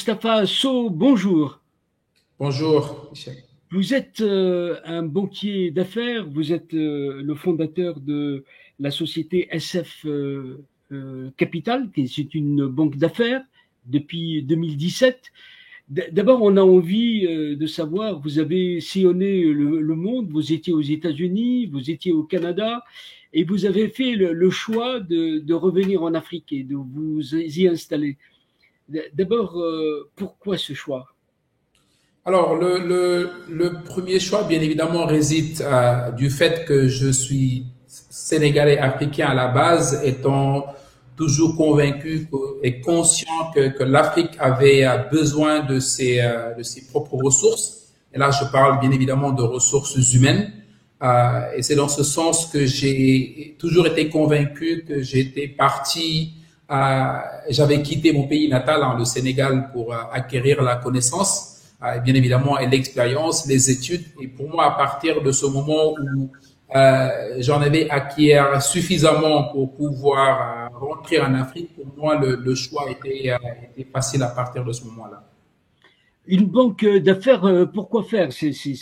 Mustapha Sow, bonjour. Bonjour, Michel. Vous êtes un banquier d'affaires, vous êtes le fondateur de la société SF Capital, qui est une banque d'affaires depuis 2017. D'abord, on a envie de savoir, vous avez sillonné le monde, vous étiez aux États-Unis, vous étiez au Canada, et vous avez fait le choix de revenir en Afrique et de vous y installer. D'abord, pourquoi ce choix? Alors, le premier choix, bien évidemment, réside du fait que je suis sénégalais africain à la base, étant toujours convaincu et conscient que l'Afrique avait besoin de ses propres ressources. Et là, je parle bien évidemment de ressources humaines. Et c'est dans ce sens que j'ai toujours été convaincu que j'étais parti, j'avais quitté mon pays natal, le Sénégal, pour acquérir la connaissance bien évidemment, et l'expérience, les études. Et pour moi, à partir de ce moment où j'en avais acquis suffisamment pour pouvoir rentrer en Afrique, pour moi, le choix était facile à partir de ce moment-là. Une banque d'affaires, pourquoi faire?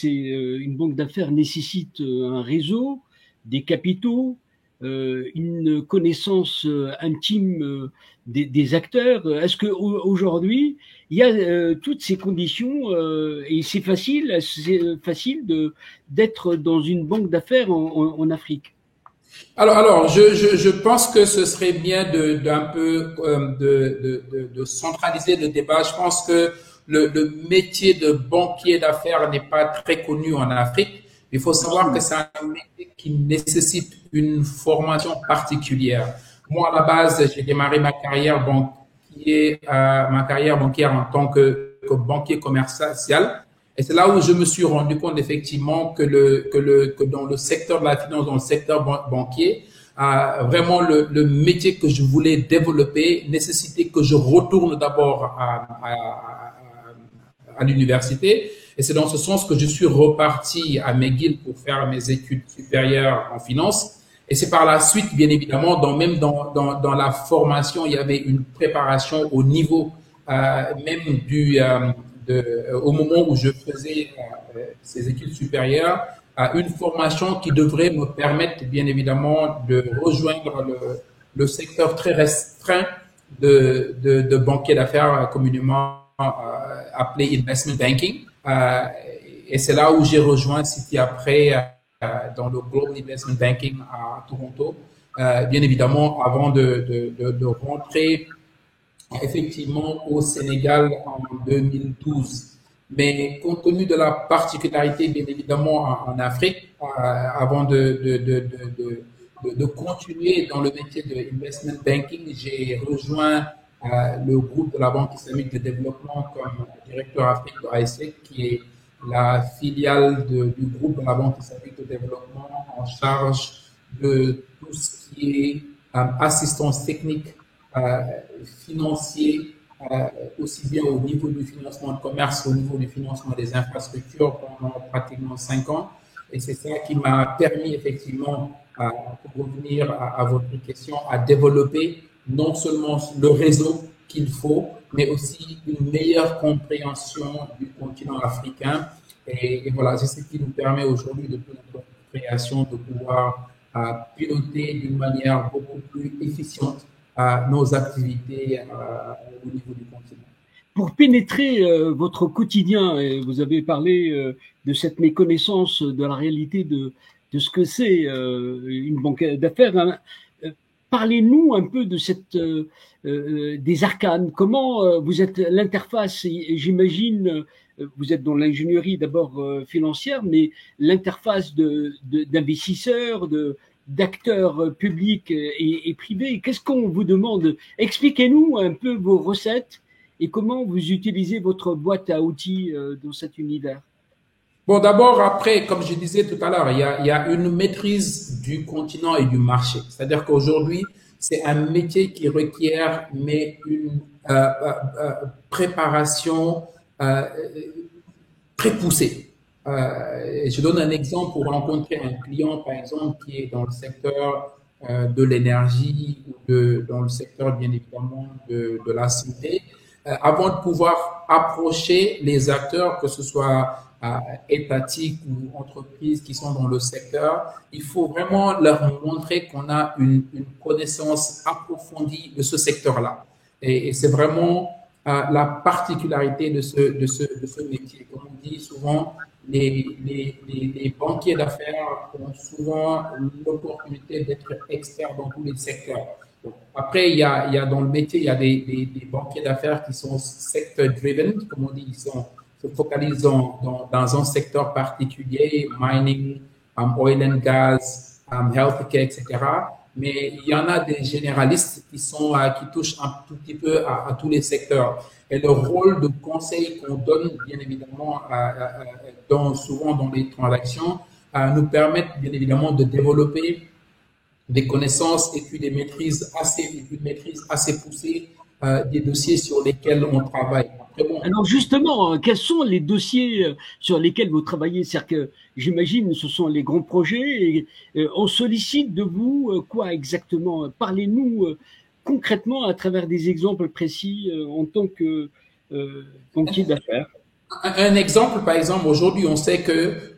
Une banque d'affaires nécessite un réseau, des capitaux, une connaissance intime des acteurs. Est-ce qu'aujourd'hui, il y a toutes ces conditions et c'est facile d'être dans une banque d'affaires en Afrique? Alors je pense que ce serait bien d'un peu de centraliser le débat. Je pense que le métier de banquier d'affaires n'est pas très connu en Afrique. Il faut savoir que Absolument. c'est un métier qui nécessite une formation particulière. Moi, à la base, j'ai démarré ma carrière bancaire en tant que banquier commercial. Et c'est là où je me suis rendu compte effectivement que dans le secteur de la finance, dans le secteur banquier, vraiment le métier que je voulais développer nécessitait que je retourne d'abord à l'université. Et c'est dans ce sens que je suis reparti à McGill pour faire mes études supérieures en finance. Et c'est par la suite, bien évidemment, même dans la formation, il y avait une préparation au niveau même au moment où je faisais ces études supérieures, une formation qui devrait me permettre, bien évidemment, de rejoindre le secteur très restreint de banquier d'affaires communément appelé investment banking. Et c'est là où j'ai rejoint City après dans le Global Investment Banking à Toronto. Bien évidemment, avant de rentrer effectivement au Sénégal en 2012. Mais compte tenu de la particularité, bien évidemment, en Afrique, avant de continuer dans le métier de investment banking, j'ai rejoint le groupe de la Banque islamique de développement comme directeur Afrique de ASEC, qui est la filiale du groupe de la Banque islamique de développement en charge de tout ce qui est assistance technique euh, financier, aussi bien au niveau du financement de commerce, au niveau du financement des infrastructures pendant pratiquement 5 ans. Et c'est ça qui m'a permis effectivement, pour revenir à votre question, à développer non seulement le réseau qu'il faut, mais aussi une meilleure compréhension du continent africain. Et voilà, c'est ce qui nous permet aujourd'hui, depuis notre création, de pouvoir piloter d'une manière beaucoup plus efficiente nos activités au niveau du continent. Pour pénétrer votre quotidien, et vous avez parlé de cette méconnaissance de la réalité de ce que c'est une banque d'affaires, hein. Parlez-nous un peu de des arcanes. Comment vous êtes l'interface, et j'imagine, vous êtes dans l'ingénierie d'abord financière, mais l'interface d'investisseurs, d'acteurs publics et privés. Qu'est-ce qu'on vous demande? Expliquez-nous un peu vos recettes et comment vous utilisez votre boîte à outils dans cet univers. Bon, d'abord, après, comme je disais tout à l'heure, il y a une maîtrise du continent et du marché. C'est-à-dire qu'aujourd'hui, c'est un métier qui requiert une préparation euh, très poussée. Je donne un exemple pour rencontrer un client, par exemple, qui est dans le secteur de l'énergie ou dans le secteur, bien évidemment, de la santé. avant de pouvoir approcher les acteurs, que ce soit étatiques ou entreprises qui sont dans le secteur, il faut vraiment leur montrer qu'on a une connaissance approfondie de ce secteur-là. Et c'est vraiment la particularité de ce métier. Comme on dit souvent, les banquiers d'affaires ont souvent l'opportunité d'être experts dans tous les secteurs. Après, il y a dans le métier, il y a des banquiers d'affaires qui sont sector-driven, comme on dit, ils se focalisent dans un secteur particulier, mining, oil and gas, healthcare, etc. Mais il y en a des généralistes qui touchent un tout petit peu à tous les secteurs. Et le rôle de conseil qu'on donne, bien évidemment, souvent dans les transactions, nous permettent bien évidemment de développer des connaissances et puis une maîtrise assez poussée des dossiers sur lesquels on travaille. Après, bon. Alors justement, quels sont les dossiers sur lesquels vous travaillez? C'est-à-dire que j'imagine ce sont les grands projets et on sollicite de vous quoi exactement? Parlez-nous concrètement à travers des exemples précis en tant que banquier d'affaires. Un exemple, par exemple, aujourd'hui, on sait que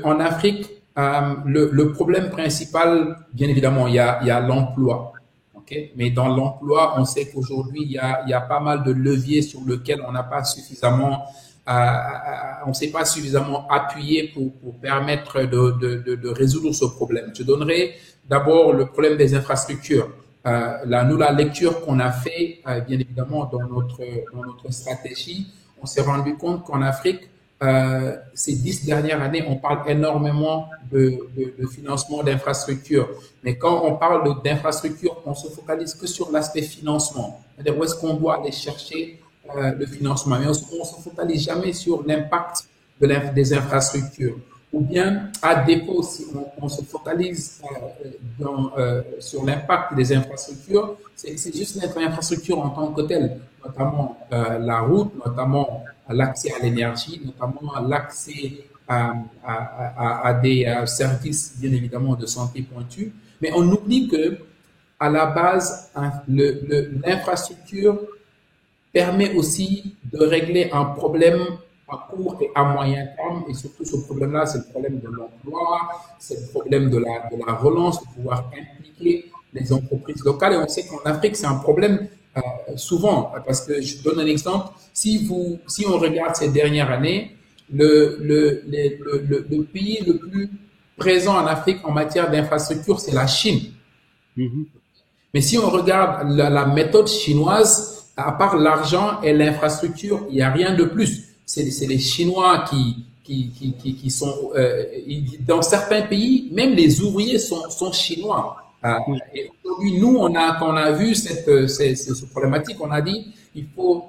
en Afrique, le problème principal, bien évidemment, il y a l'emploi. Okay? Mais dans l'emploi, on sait qu'aujourd'hui, il y a pas mal de leviers sur lesquels on n'a pas suffisamment, on s'est pas suffisamment appuyé pour permettre de résoudre ce problème. Je donnerai d'abord le problème des infrastructures. La lecture qu'on a fait, bien évidemment, dans notre stratégie, on s'est rendu compte qu'en Afrique, ces 10 dernières années, on parle énormément de financement d'infrastructures. Mais quand on parle d'infrastructures, on se focalise que sur l'aspect financement. C'est-à-dire où est-ce qu'on doit aller chercher le financement. Mais on ne se focalise jamais sur l'impact des infrastructures. Ou bien, à défaut, si on se focalise sur l'impact des infrastructures, c'est juste l'infrastructure en tant que telle, notamment la route, notamment l'accès à l'énergie, notamment l'accès à des services, bien évidemment, de santé pointus. Mais on oublie que, à la base, l'infrastructure permet aussi de régler un problème à court et à moyen terme, et surtout ce problème-là, c'est le problème de l'emploi, c'est le problème de la relance, de pouvoir impliquer les entreprises locales. Et on sait qu'en Afrique, c'est un problème souvent, parce que je donne un exemple, si on regarde ces dernières années, le pays le plus présent en Afrique en matière d'infrastructure, c'est la Chine. Mm-hmm. Mais si on regarde la méthode chinoise, à part l'argent et l'infrastructure, il n'y a rien de plus. C'est les Chinois qui sont dans certains pays, même les ouvriers sont chinois. Et aujourd'hui, nous, quand on a vu cette problématique, on a dit il faut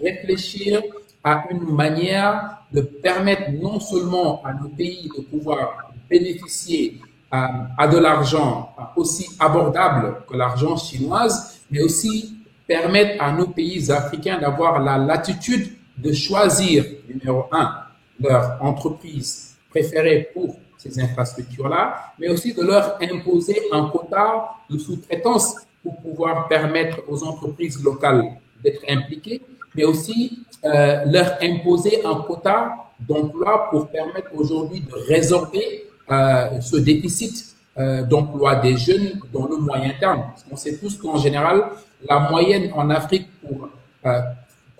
réfléchir à une manière de permettre non seulement à nos pays de pouvoir bénéficier à de l'argent aussi abordable que l'argent chinoise, mais aussi permettre à nos pays africains d'avoir la latitude de choisir, numéro 1, leur entreprise préférée pour ces infrastructures-là, mais aussi de leur imposer un quota de sous-traitance pour pouvoir permettre aux entreprises locales d'être impliquées, mais aussi leur imposer un quota d'emploi pour permettre aujourd'hui de résorber ce déficit d'emploi des jeunes dans le moyen terme. Parce qu'on sait tous qu'en général, la moyenne en Afrique pour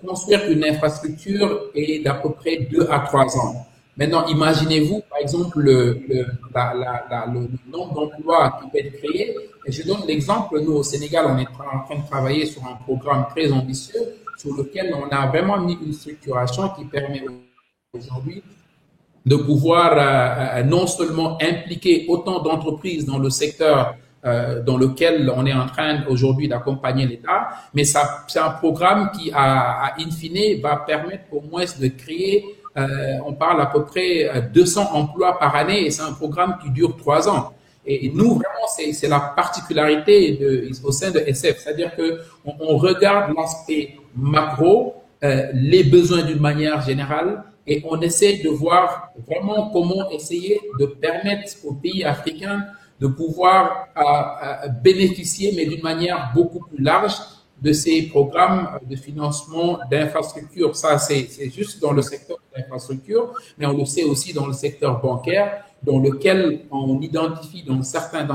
construire une infrastructure est d'à peu près 2 à 3 ans. Maintenant, imaginez-vous, par exemple, le nombre d'emplois qui peut être créé. Et je donne l'exemple, nous, au Sénégal, on est en train de travailler sur un programme très ambitieux sur lequel on a vraiment mis une structuration qui permet aujourd'hui de pouvoir non seulement impliquer autant d'entreprises dans le secteur dans lequel on est en train aujourd'hui d'accompagner l'État, mais c'est un programme qui, in fine, va permettre au moins de créer, on parle à peu près 200 emplois par année, et c'est un programme qui dure 3 ans. Et nous, vraiment, c'est la particularité au sein de SF, c'est-à-dire que on regarde l'aspect macro, les besoins d'une manière générale, et on essaie de voir vraiment comment essayer de permettre aux pays africains de pouvoir bénéficier, mais d'une manière beaucoup plus large, de ces programmes de financement d'infrastructures. Ça, c'est juste dans le secteur de l'infrastructure, mais on le sait aussi dans le secteur bancaire, dans lequel on identifie dans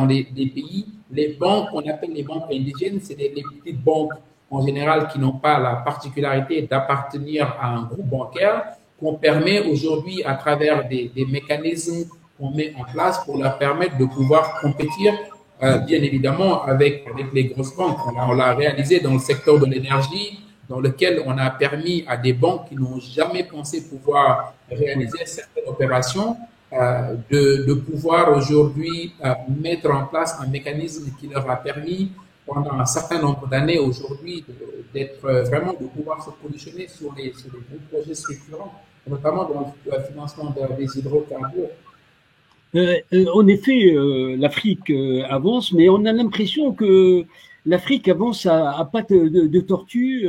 les pays, les banques qu'on appelle les banques indigènes, c'est les petites banques en général qui n'ont pas la particularité d'appartenir à un groupe bancaire, qu'on permet aujourd'hui à travers des mécanismes qu'on met en place pour leur permettre de pouvoir compétir bien évidemment avec les grosses banques. On l'a réalisé dans le secteur de l'énergie, dans lequel on a permis à des banques qui n'ont jamais pensé pouvoir réaliser certaines opérations de pouvoir aujourd'hui mettre en place un mécanisme qui leur a permis pendant un certain nombre d'années aujourd'hui d'être vraiment de pouvoir se positionner sur les gros projets structurants, notamment dans le financement des hydrocarbures. En effet, l'Afrique avance, mais on a l'impression que l'Afrique avance à pattes de tortue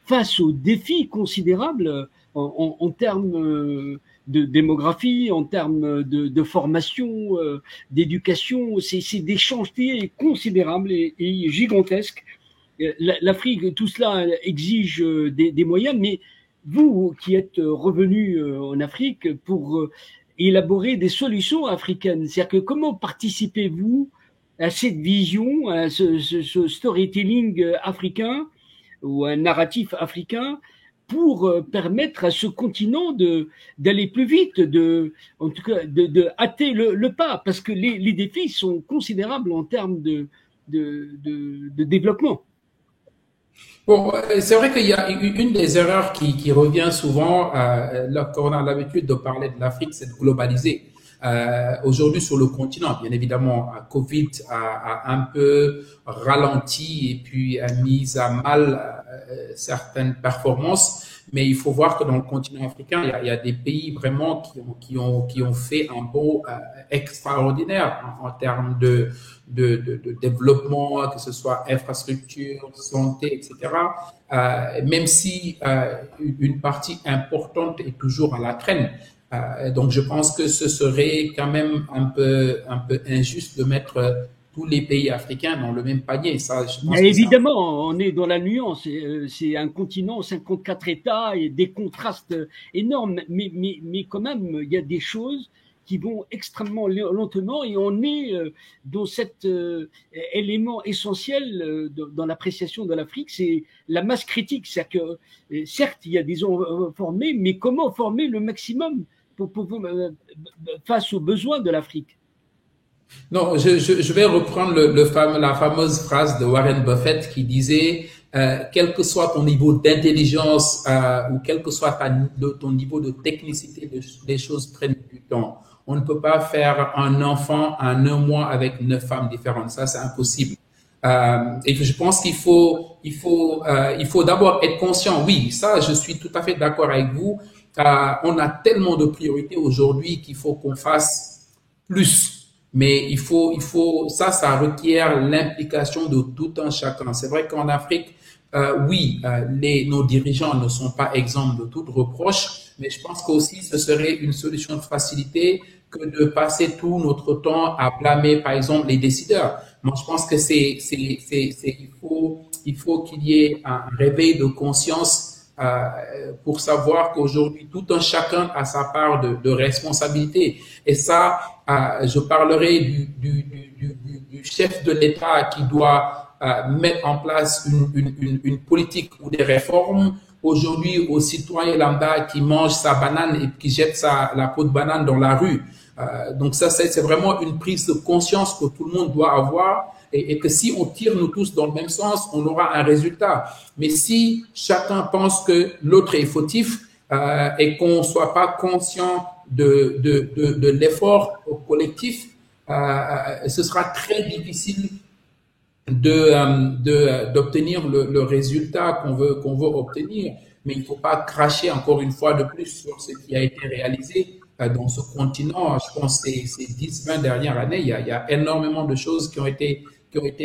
face aux défis considérables en termes de démographie, en termes de formation, d'éducation. C'est des chantiers considérables et gigantesques. L'Afrique, tout cela exige des moyens, mais vous qui êtes revenu en Afrique pour élaborer des solutions africaines, c'est-à-dire que comment participez-vous à cette vision, à ce storytelling africain ou un narratif africain pour permettre à ce continent d'aller plus vite, en tout cas de hâter le pas, parce que les défis sont considérables en termes de développement. Bon, c'est vrai qu'il y a une des erreurs qui revient souvent lorsqu'on a l'habitude de parler de l'Afrique, c'est de globaliser. Aujourd'hui sur le continent, bien évidemment, Covid a un peu ralenti et puis a mis à mal certaines performances. Mais il faut voir que dans le continent africain, il y a des pays vraiment qui ont fait un bond extraordinaire en termes de développement, que ce soit infrastructure, santé, etc. Même si une partie importante est toujours à la traîne. Donc je pense que ce serait quand même un peu injuste de mettre tous les pays africains dans le même panier. Ça, je pense évidemment, on est dans la nuance. C'est un continent, 54 États et des contrastes énormes. Mais quand même, il y a des choses qui vont extrêmement lentement et on est dans cet élément essentiel dans l'appréciation de l'Afrique, c'est la masse critique. C'est-à-dire que, certes, il y a des gens formés, mais comment former le maximum pour face aux besoins de l'Afrique? Non, je vais reprendre la fameuse phrase de Warren Buffett qui disait quel que soit ton niveau d'intelligence ou quel que soit ton niveau de technicité, les choses prennent du temps. On ne peut pas faire un enfant en un mois avec 9 femmes différentes. Ça, c'est impossible. Et je pense qu'il faut d'abord être conscient. Oui, ça, je suis tout à fait d'accord avec vous. On a tellement de priorités aujourd'hui qu'il faut qu'on fasse plus. Mais ça requiert l'implication de tout un chacun. C'est vrai qu'en Afrique, oui, nos dirigeants ne sont pas exempts de toute reproche, mais je pense qu'aussi ce serait une solution de facilité que de passer tout notre temps à blâmer, par exemple, les décideurs. Moi, je pense que il faut qu'il y ait un réveil de conscience pour savoir qu'aujourd'hui, tout un chacun a sa part de responsabilité. Et ça, je parlerai du chef de l'État qui doit mettre en place une politique ou des réformes. Aujourd'hui, aux citoyens lambda qui mange sa banane et qui jette la peau de banane dans la rue. Donc ça, c'est vraiment une prise de conscience que tout le monde doit avoir. Et que si on tire nous tous dans le même sens, on aura un résultat. Mais si chacun pense que l'autre est fautif et qu'on soit pas conscient de l'effort collectif, ce sera très difficile d'obtenir le résultat qu'on veut obtenir. Mais il ne faut pas cracher encore une fois de plus sur ce qui a été réalisé dans ce continent. Je pense que ces 10-20 dernières années, il y a énormément de choses qui ont été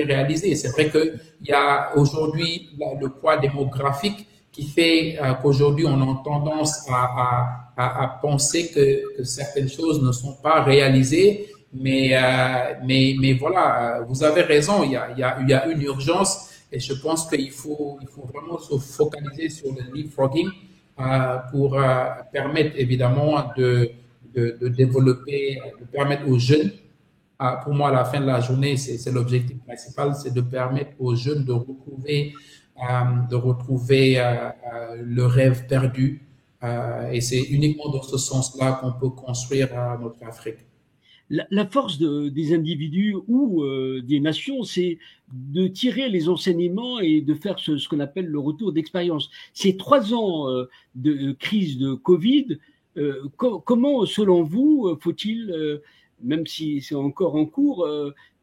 réalisées. C'est vrai qu'il y a aujourd'hui le poids démographique qui fait qu'aujourd'hui on a tendance à penser que certaines choses ne sont pas réalisées. Mais voilà, vous avez raison, il y a une urgence Et je pense il faut vraiment se focaliser sur le leapfrogging pour permettre évidemment de développer, de permettre aux jeunes, pour moi, à la fin de la journée, c'est l'objectif principal, c'est de permettre aux jeunes de retrouver le rêve perdu. Et c'est uniquement dans ce sens-là qu'on peut construire notre Afrique. La force des individus ou des nations, c'est de tirer les enseignements et de faire ce qu'on appelle le retour d'expérience. Ces 3 ans de crise de Covid, comment, selon vous, faut-il, même si c'est encore en cours,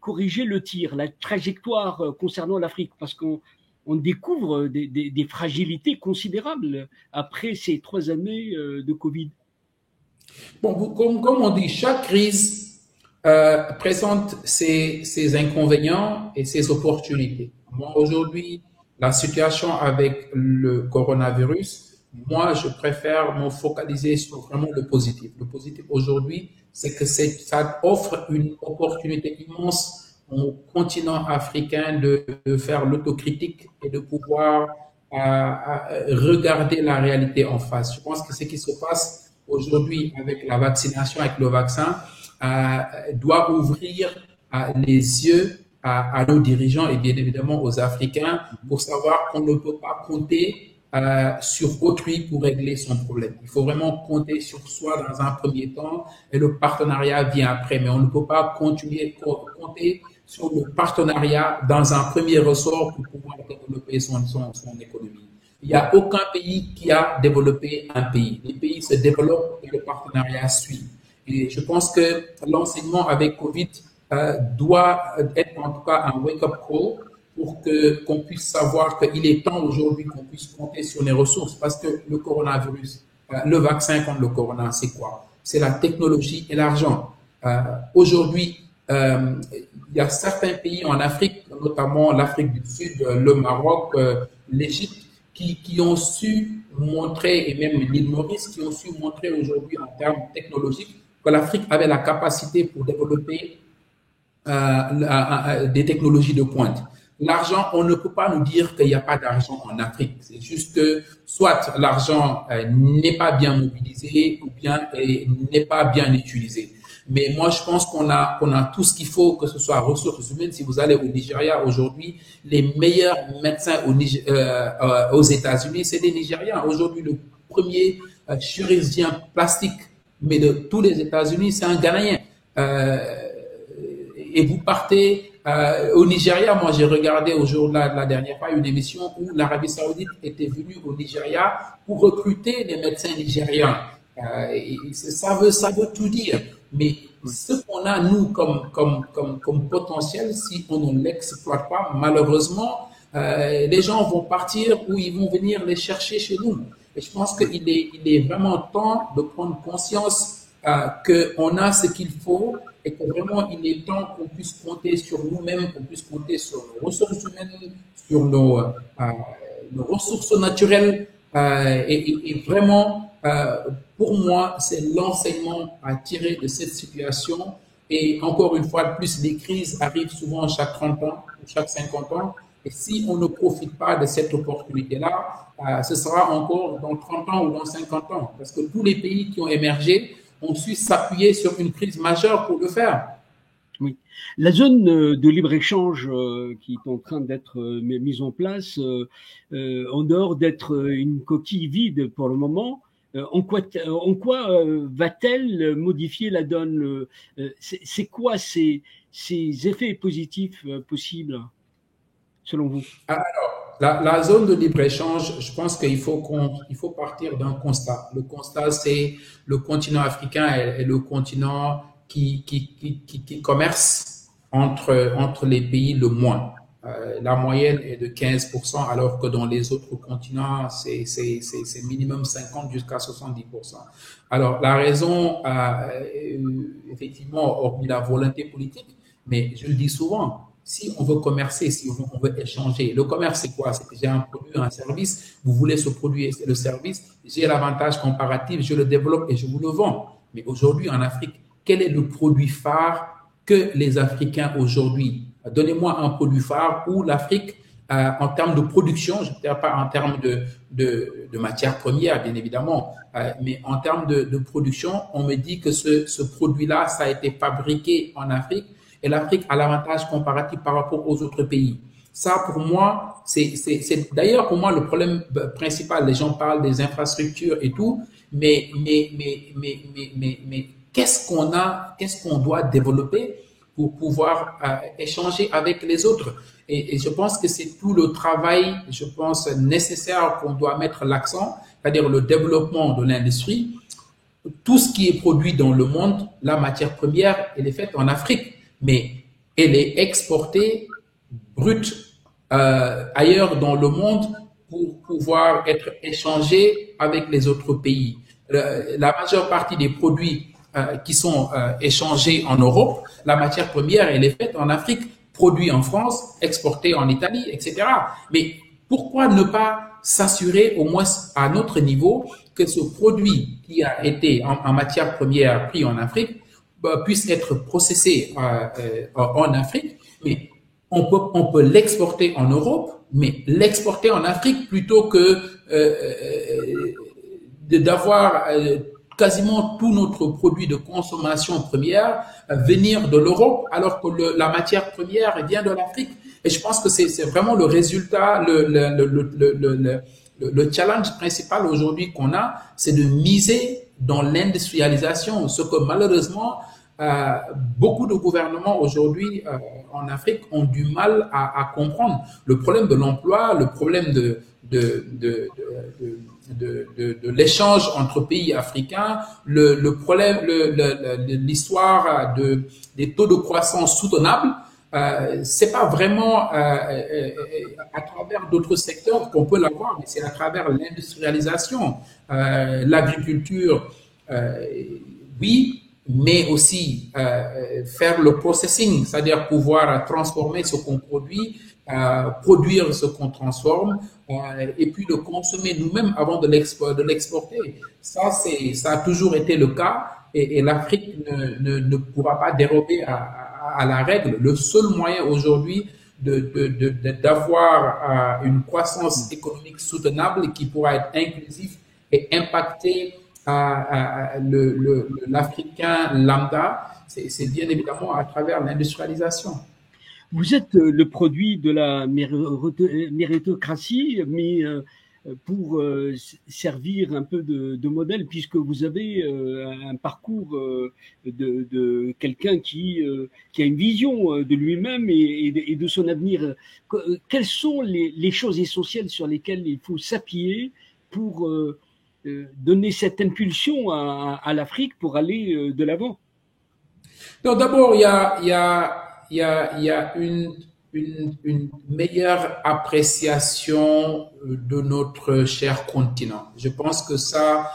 corriger le tir, la trajectoire concernant l'Afrique? Parce qu'on découvre des fragilités considérables après ces 3 années de Covid. Bon, comme on dit, chaque crise présente ses inconvénients et ses opportunités. Moi, aujourd'hui, la situation avec le coronavirus, moi, je préfère me focaliser sur vraiment le positif. Le positif aujourd'hui, c'est que ça offre une opportunité immense au continent africain de faire l'autocritique et de pouvoir regarder la réalité en face. Je pense que ce qui se passe aujourd'hui avec la vaccination, avec le vaccin, doit ouvrir les yeux à nos dirigeants et bien évidemment aux Africains pour savoir qu'on ne peut pas compter sur autrui pour régler son problème. Il faut vraiment compter sur soi dans un premier temps et le partenariat vient après. Mais on ne peut pas continuer à compter sur le partenariat dans un premier ressort pour pouvoir développer son économie. Il n'y a aucun pays qui a développé un pays. Les pays se développent et le partenariat suit. Et je pense que l'enseignement avec Covid doit être en tout cas un wake-up call pour qu'on puisse savoir qu'il est temps aujourd'hui qu'on puisse compter sur les ressources. Parce que le coronavirus, le vaccin contre le corona, c'est quoi? C'est la technologie et l'argent. Aujourd'hui, il y a certains pays en Afrique, notamment l'Afrique du Sud, le Maroc, l'Égypte, qui ont su montrer, et même l'île Maurice, qui ont su montrer aujourd'hui en termes technologiques que l'Afrique avait la capacité pour développer des technologies de pointe. L'argent, on ne peut pas nous dire qu'il n'y a pas d'argent en Afrique. C'est juste que soit l'argent n'est pas bien mobilisé ou bien n'est pas bien utilisé. Mais moi, je pense qu'on a tout ce qu'il faut, que ce soit ressources humaines. Si vous allez au Nigeria aujourd'hui, les meilleurs médecins aux États-Unis, c'est des Nigérians. Aujourd'hui, le premier chirurgien plastique, mais de tous les États-Unis, c'est un Ghanéen. Et vous partez au Nigeria. Moi, j'ai regardé la dernière fois une émission où l'Arabie Saoudite était venue au Nigeria pour recruter les médecins nigérians. Et ça veut tout dire. Mais ce qu'on a, nous, comme potentiel, si on ne l'exploite pas, malheureusement, les gens vont partir ou ils vont venir les chercher chez nous. Et je pense qu'il est vraiment temps de prendre conscience qu'on a ce qu'il faut et que vraiment il est temps qu'on puisse compter sur nous-mêmes, qu'on puisse compter sur nos ressources humaines, sur nos ressources naturelles. Et vraiment, pour moi, c'est l'enseignement à tirer de cette situation. Et encore une fois de plus, les crises arrivent souvent chaque 30 ans, chaque 50 ans. Et si on ne profite pas de cette opportunité-là, ce sera encore dans 30 ans ou dans 50 ans. Parce que tous les pays qui ont émergé ont su s'appuyer sur une crise majeure pour le faire. Oui. La zone de libre-échange qui est en train d'être mise en place, en dehors d'être une coquille vide pour le moment, en quoi va-t-elle modifier la donne? C'est quoi ces effets positifs possibles, selon vous? Alors, la zone de libre-échange, je pense qu'il faut partir d'un constat. Le constat, c'est le continent africain est le continent qui commerce entre les pays le moins. La moyenne est de 15%, alors que dans les autres continents, c'est minimum 50 jusqu'à 70%. Alors, la raison, effectivement, hormis la volonté politique, mais je le dis souvent, si on veut commercer, si on veut échanger, le commerce, c'est quoi? C'est que j'ai un produit, un service, vous voulez ce produit et le service, j'ai l'avantage comparatif, je le développe et je vous le vends. Mais aujourd'hui, en Afrique, quel est le produit phare que les Africains aujourd'hui? Donnez-moi un produit phare où l'Afrique en termes de production, je ne dirais pas en termes de matières premières, bien évidemment, mais en termes de production, on me dit que ce produit-là, ça a été fabriqué en Afrique et l'Afrique a l'avantage comparatif par rapport aux autres pays. Ça, pour moi, c'est d'ailleurs pour moi le problème principal. Les gens parlent des infrastructures et tout, mais qu'est-ce qu'on doit développer pour pouvoir échanger avec les autres. Et je pense que c'est tout le travail, je pense, nécessaire qu'on doit mettre l'accent, c'est-à-dire le développement de l'industrie. Tout ce qui est produit dans le monde, la matière première, elle est faite en Afrique, mais elle est exportée brute ailleurs dans le monde pour pouvoir être échangée avec les autres pays. La majeure partie des produits qui sont échangés en Europe, la matière première, elle est faite en Afrique, produit en France, exportée en Italie, etc. Mais pourquoi ne pas s'assurer, au moins à notre niveau, que ce produit qui a été en matière première pris en Afrique puisse être processé en Afrique, mais on peut l'exporter en Europe, mais l'exporter en Afrique plutôt que d'avoir quasiment tout notre produit de consommation première venir de l'Europe, alors que la matière première vient de l'Afrique. Et je pense que c'est vraiment le résultat, le challenge principal aujourd'hui qu'on a, c'est de miser dans l'industrialisation, ce que malheureusement beaucoup de gouvernements aujourd'hui en Afrique ont du mal à comprendre. Le problème de l'emploi, le problème de l'échange entre pays africains, le problème, l'histoire des taux de croissance soutenables, c'est pas vraiment à travers d'autres secteurs qu'on peut l'avoir, mais c'est à travers l'industrialisation, l'agriculture, oui, mais aussi faire le processing, c'est-à-dire pouvoir transformer ce qu'on produit, produire ce qu'on transforme, et puis le consommer nous-mêmes avant de l'exporter. Ça a toujours été le cas, et l'Afrique ne pourra pas dérober à la règle. Le seul moyen aujourd'hui d'avoir une croissance économique soutenable qui pourra être inclusive et impacter l'Africain lambda, c'est bien évidemment à travers l'industrialisation. Vous êtes le produit de la méritocratie, mais pour servir un peu de modèle, puisque vous avez un parcours de quelqu'un qui a une vision de lui-même et de son avenir. Quelles sont les choses essentielles sur lesquelles il faut s'appuyer pour donner cette impulsion à l'Afrique pour aller de l'avant? Donc d'abord, il y a une meilleure appréciation de notre cher continent. Je pense que ça,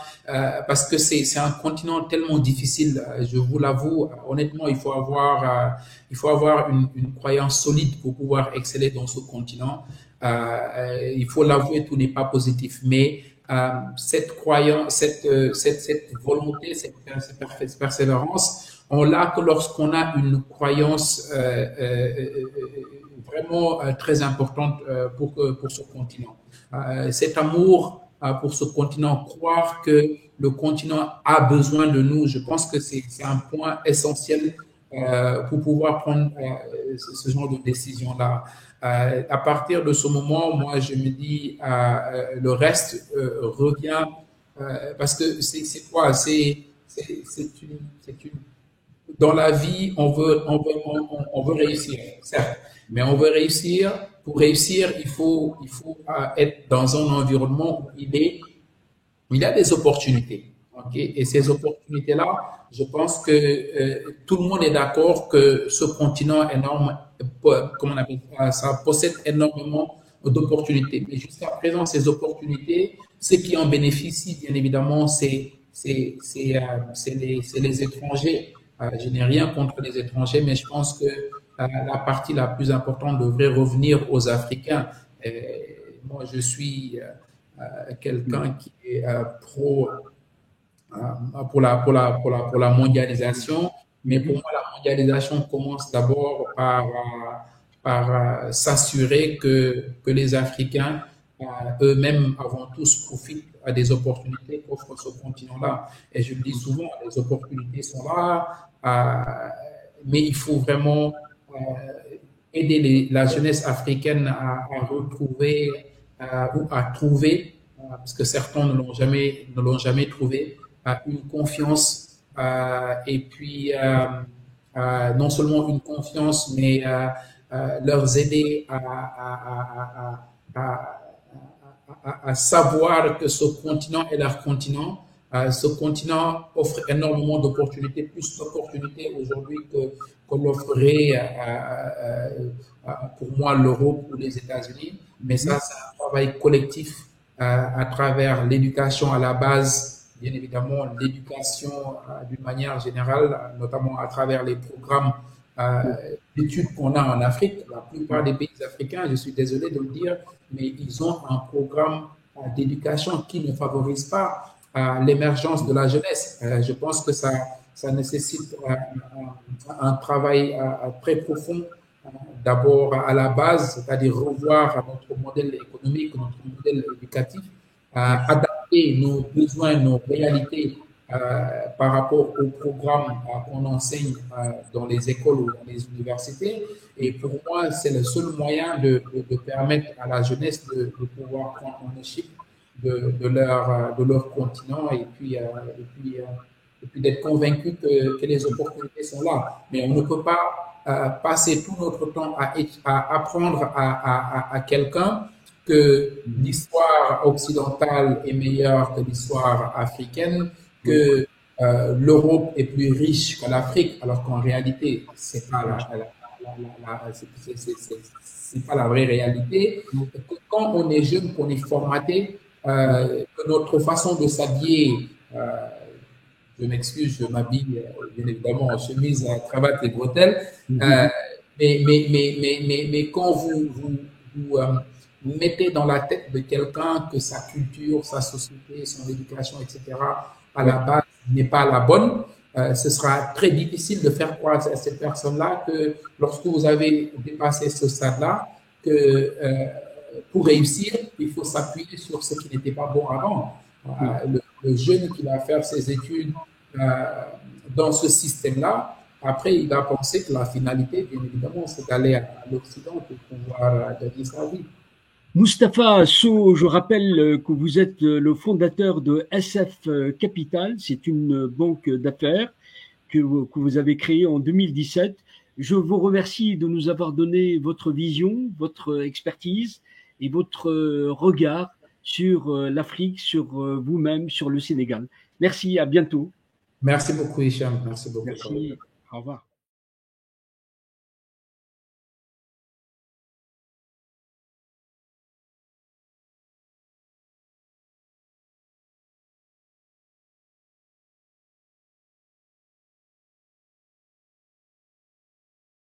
parce que c'est un continent tellement difficile, je vous l'avoue, honnêtement, il faut avoir une croyance solide pour pouvoir exceller dans ce continent. Il faut l'avouer, tout n'est pas positif, mais cette croyance, cette volonté, cette persévérance, on l'a que lorsqu'on a une croyance vraiment très importante pour ce continent. Cet amour pour ce continent, croire que le continent a besoin de nous, je pense que c'est un point essentiel pour pouvoir prendre ce genre de décision-là. À partir de ce moment, moi, je me dis, le reste revient, parce que c'est quoi? C'est une dans la vie, on veut réussir, certes, mais on veut réussir. Pour réussir, il faut être dans un environnement où il y a des opportunités. Okay? Et ces opportunités-là, je pense que tout le monde est d'accord que ce continent énorme, comment on appelle ça, possède énormément d'opportunités. Mais jusqu'à présent, ces opportunités, ceux qui en bénéficient, bien évidemment, c'est les étrangers. Je n'ai rien contre les étrangers, mais je pense que la partie la plus importante devrait revenir aux Africains. Moi, je suis quelqu'un qui est pro pour la mondialisation, mais pour moi, la mondialisation commence d'abord par s'assurer que les Africains eux-mêmes avant tous profitent à des opportunités qu'offre ce continent-là. Et je le dis souvent, les opportunités sont là, mais il faut vraiment aider la jeunesse africaine à retrouver ou à trouver, parce que certains ne l'ont jamais trouvé, une confiance et puis non seulement une confiance, mais leur aider à savoir que ce continent est leur continent. Ce continent offre énormément d'opportunités, plus d'opportunités aujourd'hui que l'offrait pour moi l'Europe ou les États-Unis. Mais ça, c'est un travail collectif à travers l'éducation à la base, bien évidemment l'éducation d'une manière générale, notamment à travers les programmes d'études qu'on a en Afrique. La plupart des pays africains, je suis désolé de le dire, mais ils ont un programme d'éducation qui ne favorise pas l'émergence de la jeunesse. Je pense que ça nécessite un travail très profond, d'abord à la base, c'est-à-dire revoir notre modèle économique, notre modèle éducatif, adapter nos besoins, nos réalités par rapport au programme qu'on enseigne dans les écoles ou dans les universités. Et pour moi, c'est le seul moyen de permettre à la jeunesse de pouvoir prendre ownership de leur continent et puis d'être convaincu que les opportunités sont là. Mais on ne peut pas passer tout notre temps à apprendre à quelqu'un que l'histoire occidentale est meilleure que l'histoire africaine, que l'Europe est plus riche que l'Afrique, alors qu'en réalité, c'est pas c'est pas la vraie réalité. Quand on est jeune, qu'on est formaté, que notre façon de s'habiller, je m'excuse, je m'habille bien évidemment en chemise, en cravate et bretelles, mais quand vous mettez dans la tête de quelqu'un que sa culture, sa société, son éducation, etc., à la base n'est pas la bonne, ce sera très difficile de faire croire à cette personne-là que lorsque vous avez dépassé ce stade-là, que pour réussir, il faut s'appuyer sur ce qui n'était pas bon avant. Le jeune qui va faire ses études dans ce système-là, après, il va penser que la finalité, bien évidemment, c'est d'aller à l'Occident pour pouvoir gagner sa vie. Mustapha Sow, je rappelle que vous êtes le fondateur de SF Capital. C'est une banque d'affaires que vous avez créée en 2017. Je vous remercie de nous avoir donné votre vision, votre expertise et votre regard sur l'Afrique, sur vous-même, sur le Sénégal. Merci, à bientôt. Merci beaucoup, Hicham. Merci beaucoup. Merci, au revoir.